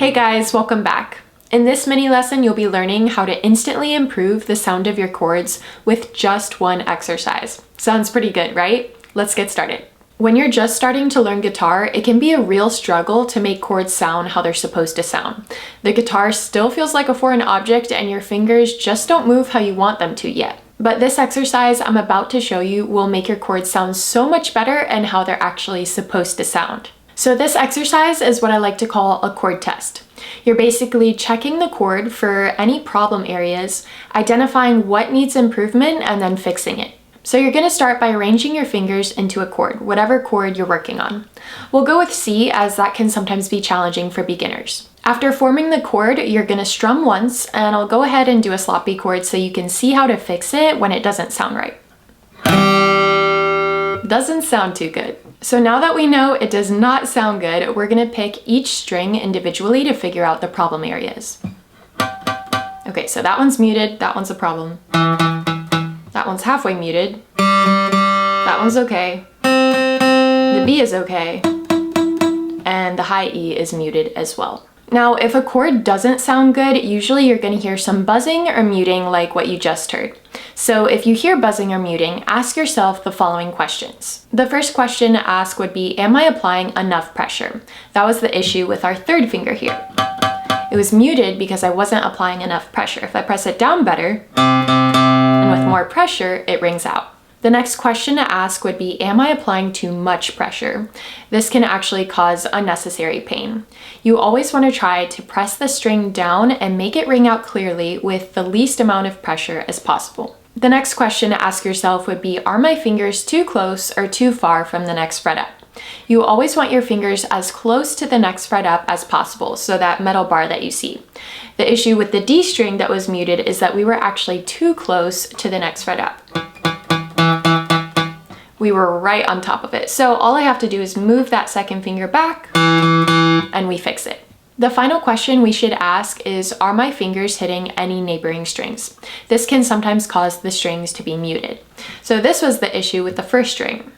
Hey guys, welcome back. In this mini lesson, you'll be learning how to instantly improve the sound of your chords with just one exercise. Sounds pretty good, right? Let's get started. When you're just starting to learn guitar, it can be a real struggle to make chords sound how they're supposed to sound. The guitar still feels like a foreign object and your fingers just don't move how you want them to yet. But this exercise I'm about to show you will make your chords sound so much better and how they're actually supposed to sound. So this exercise is what I like to call a chord test. You're basically checking the chord for any problem areas, identifying what needs improvement, and then fixing it. So you're going to start by arranging your fingers into a chord, whatever chord you're working on. We'll go with C as that can sometimes be challenging for beginners. After forming the chord, you're going to strum once, and I'll go ahead and do a sloppy chord so you can see how to fix it when it doesn't sound right. Doesn't sound too good. So now that we know it does not sound good, we're going to pick each string individually to figure out the problem areas. Okay, so that one's muted, that one's a problem. That one's halfway muted. That one's okay. The B is okay. And the high E is muted as well. Now, if a chord doesn't sound good, usually you're going to hear some buzzing or muting like what you just heard. So if you hear buzzing or muting, ask yourself the following questions. The first question to ask would be, am I applying enough pressure? That was the issue with our third finger here. It was muted because I wasn't applying enough pressure. If I press it down better, and with more pressure, it rings out. The next question to ask would be, am I applying too much pressure? This can actually cause unnecessary pain. You always want to try to press the string down and make it ring out clearly with the least amount of pressure as possible. The next question to ask yourself would be, are my fingers too close or too far from the next fret up? You always want your fingers as close to the next fret up as possible, so that metal bar that you see. The issue with the D string that was muted is that we were actually too close to the next fret up. We were right on top of it. So all I have to do is move that second finger back and we fix it. The final question we should ask is, are my fingers hitting any neighboring strings? This can sometimes cause the strings to be muted. So this was the issue with the first string.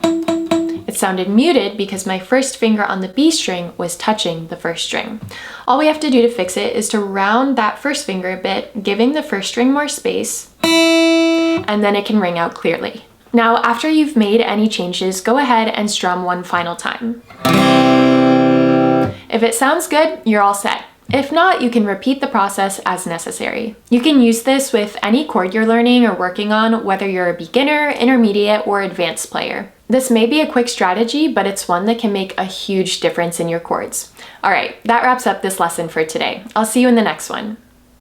It sounded muted because my first finger on the B string was touching the first string. All we have to do to fix it is to round that first finger a bit, giving the first string more space, and then it can ring out clearly. Now, after you've made any changes, go ahead and strum one final time. If it sounds good, you're all set. If not, you can repeat the process as necessary. You can use this with any chord you're learning or working on, whether you're a beginner, intermediate, or advanced player. This may be a quick strategy, but it's one that can make a huge difference in your chords. All right, that wraps up this lesson for today. I'll see you in the next one.